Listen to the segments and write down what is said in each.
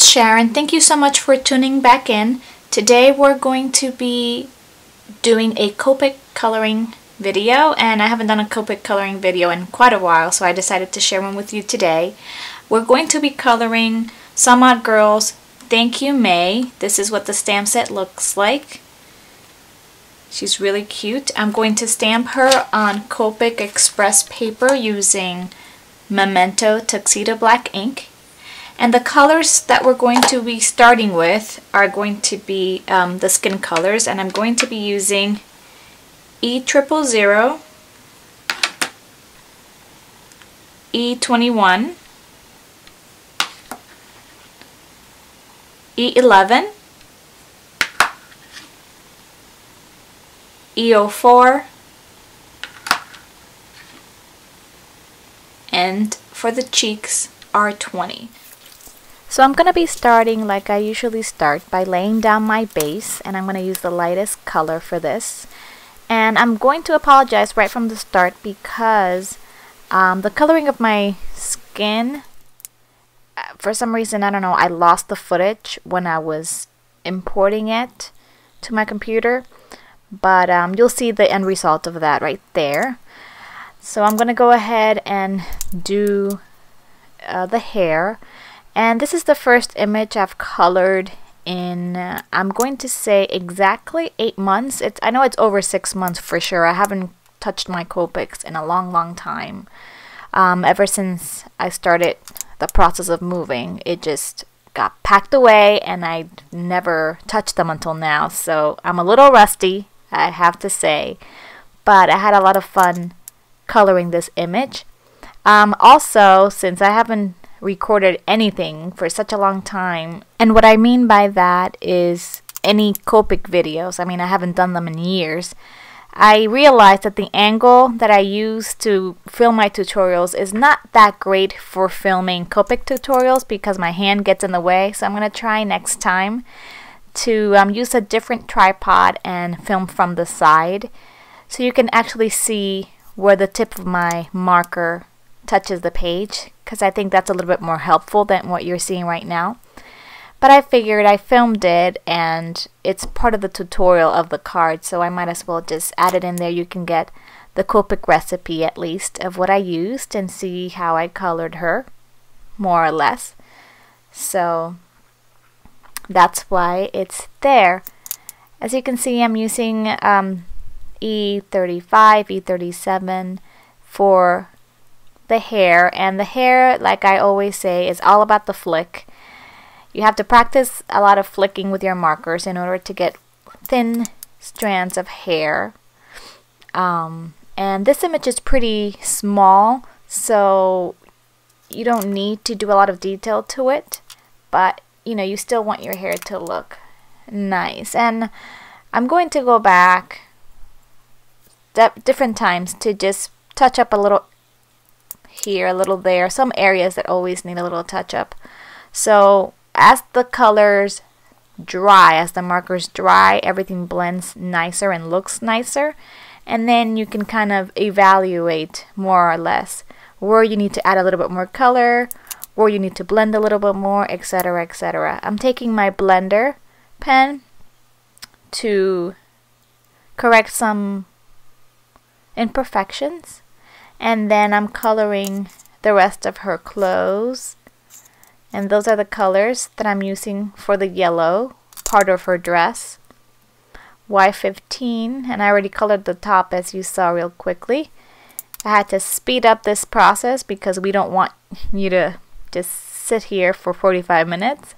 it's Sharon. Thank you so much for tuning back in. Today we're going to be doing a Copic coloring video, and I haven't done a Copic coloring video in quite a while, so I decided to share one with you today. We're going to be coloring Some Odd Girls Thank You May. This is what the stamp set looks like. She's really cute. I'm going to stamp her on Copic Express paper using Memento Tuxedo Black ink. And the colors that we're going to be starting with are going to be the skin colors, and I'm going to be using E000, E21, E11, E04, and for the cheeks, R20. So I'm going to be starting like I usually start, by laying down my base, and I'm going to use the lightest color for this. And I'm going to apologize right from the start because the coloring of my skin, for some reason, I don't know, I lost the footage when I was importing it to my computer. But you'll see the end result of that right there. So I'm going to go ahead and do the hair. And this is the first image I've colored in, I'm going to say exactly 8 months. I know it's over 6 months for sure. I haven't touched my Copics in a long time. Ever since I started the process of moving, it just got packed away and I never touched them until now. So I'm a little rusty, I have to say, but I had a lot of fun coloring this image. Also, since I haven't recorded anything for such a long time, and what I mean by that is any Copic videos, I mean I haven't done them in years, I realized that the angle that I use to film my tutorials is not that great for filming Copic tutorials because my hand gets in the way. So I'm going to try next time to use a different tripod and film from the side so you can actually see where the tip of my marker touches the page, because I think that's a little bit more helpful than what you're seeing right now. But I figured I filmed it and it's part of the tutorial of the card, so I might as well just add it in there. You can get the Copic recipe at least of what I used and see how I colored her, more or less. So that's why it's there. As you can see, I'm using E35, E37 for the hair, and the hair, like I always say, is all about the flick. You have to practice a lot of flicking with your markers in order to get thin strands of hair. And this image is pretty small, so you don't need to do a lot of detail to it, but you know, you still want your hair to look nice. And I'm going to go back different times to just touch up a little here, a little there, some areas that always need a little touch up. So as the colors dry, as the markers dry, everything blends nicer and looks nicer, and then you can kind of evaluate more or less where you need to add a little bit more color, where you need to blend a little bit more, etc., etc. I'm taking my blender pen to correct some imperfections, and then I'm coloring the rest of her clothes, and those are the colors that I'm using for the yellow part of her dress. Y15, and I already colored the top as you saw real quickly. I had to speed up this process because we don't want you to just sit here for 45 minutes,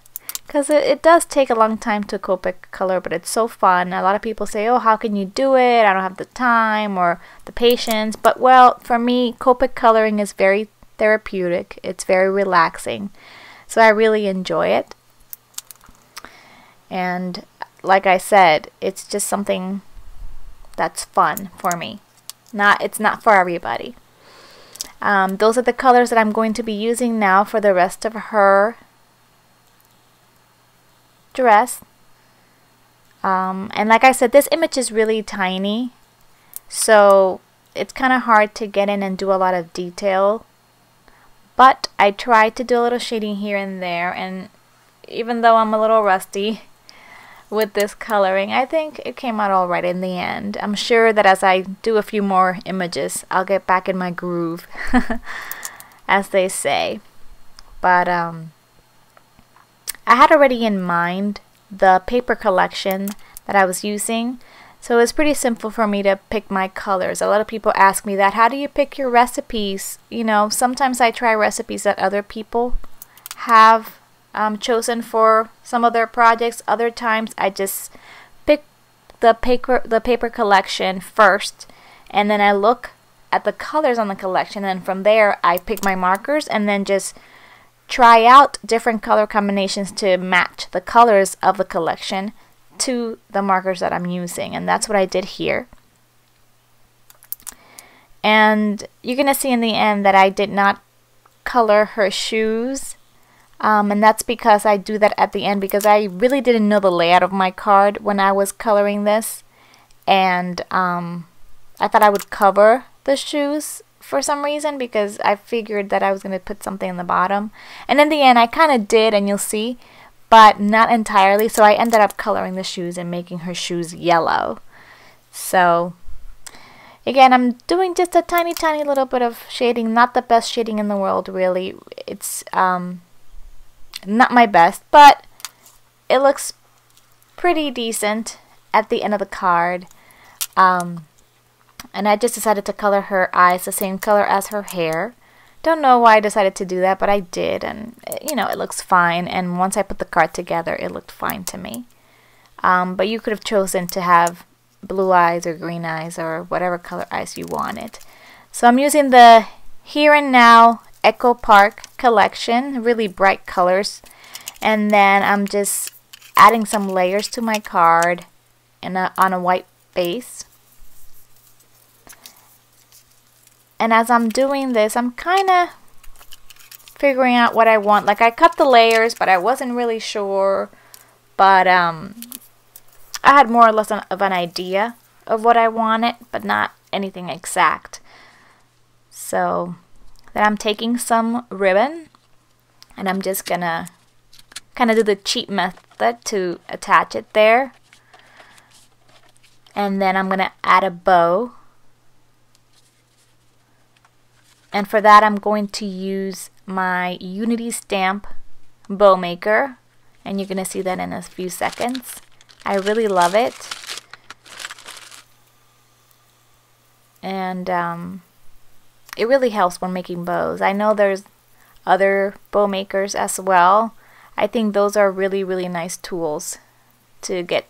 because it does take a long time to Copic color, but it's so fun. A lot of people say, oh, how can you do it? I don't have the time or the patience. But well, for me, Copic coloring is very therapeutic. It's very relaxing. So I really enjoy it. And like I said, it's just something that's fun for me. It's not for everybody. Those are the colors that I'm going to be using now for the rest of her dress. And like I said, this image is really tiny, so it's kind of hard to get in and do a lot of detail, but I tried to do a little shading here and there, and even though I'm a little rusty with this coloring, I think it came out all right in the end. I'm sure that as I do a few more images, I'll get back in my groove, as they say. But I had already in mind the paper collection that I was using, so it's pretty simple for me to pick my colors. A lot of people ask me that, how do you pick your recipes? You know, sometimes I try recipes that other people have chosen for some of their projects. Other times I just pick the paper collection first, and then I look at the colors on the collection, and from there I pick my markers and then just try out different color combinations to match the colors of the collection to the markers that I'm using, and that's what I did here. And you're gonna see in the end that I did not color her shoes. And that's because I do that at the end, because I really didn't know the layout of my card when I was coloring this, and I thought I would cover the shoes for some reason, because I figured that I was going to put something in the bottom, and in the end I kind of did, and you'll see, but not entirely. So I ended up coloring the shoes and making her shoes yellow. So again, I'm doing just a tiny little bit of shading, not the best shading in the world really. It's not my best, but it looks pretty decent at the end of the card. And I just decided to color her eyes the same color as her hair. Don't know why I decided to do that, but I did, and you know, it looks fine. And once I put the card together, it looked fine to me. But you could have chosen to have blue eyes or green eyes or whatever color eyes you wanted. So I'm using the Here and Now Echo Park collection, really bright colors, and then I'm just adding some layers to my card on a white base. And as I'm doing this, I'm kind of figuring out what I want. Like, I cut the layers, but I wasn't really sure, but I had more or less of an idea of what I wanted, but not anything exact. So then I'm taking some ribbon, and I'm just gonna kind of do the cheap method to attach it there. And then I'm gonna add a bow. And for that, I'm going to use my Unity Stamp bow maker, and you're gonna see that in a few seconds. I really love it. And it really helps when making bows. I know there's other bow makers as well. I think those are really nice tools to get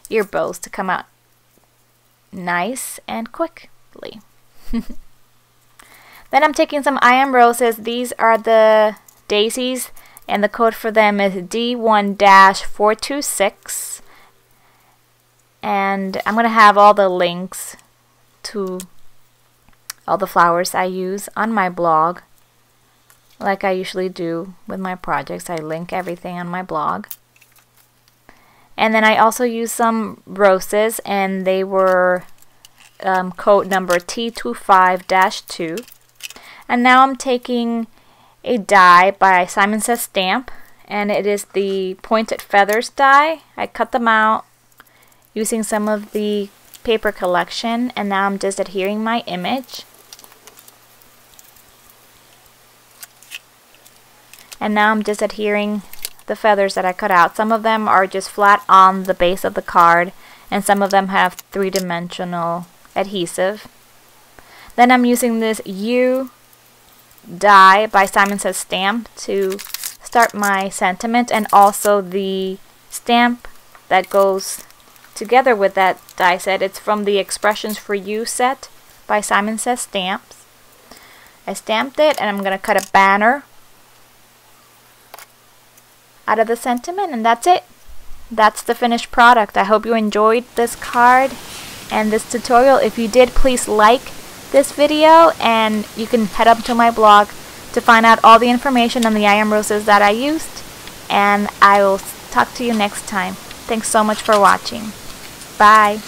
your bows to come out nice and quickly. Then I'm taking some I Am Roses. These are the daisies, and the code for them is D1-426. And I'm going to have all the links to all the flowers I use on my blog, like I usually do with my projects. I link everything on my blog. And then I also used some roses, and they were code number T25-2. And now I'm taking a die by Simon Says Stamp, and it is the Pointed Feathers die. I cut them out using some of the paper collection, and now I'm just adhering my image. And now I'm just adhering the feathers that I cut out. Some of them are just flat on the base of the card, and some of them have three-dimensional adhesive. Then I'm using this U die by Simon Says Stamp to start my sentiment, and also the stamp that goes together with that die set. It's from the Expressions for You set by Simon Says Stamps. I stamped it, and I'm going to cut a banner out of the sentiment, and that's it. That's the finished product. I hope you enjoyed this card and this tutorial. If you did, please like this video, and you can head up to my blog to find out all the information on the I Am Roses that I used, and I will talk to you next time. Thanks so much for watching. Bye.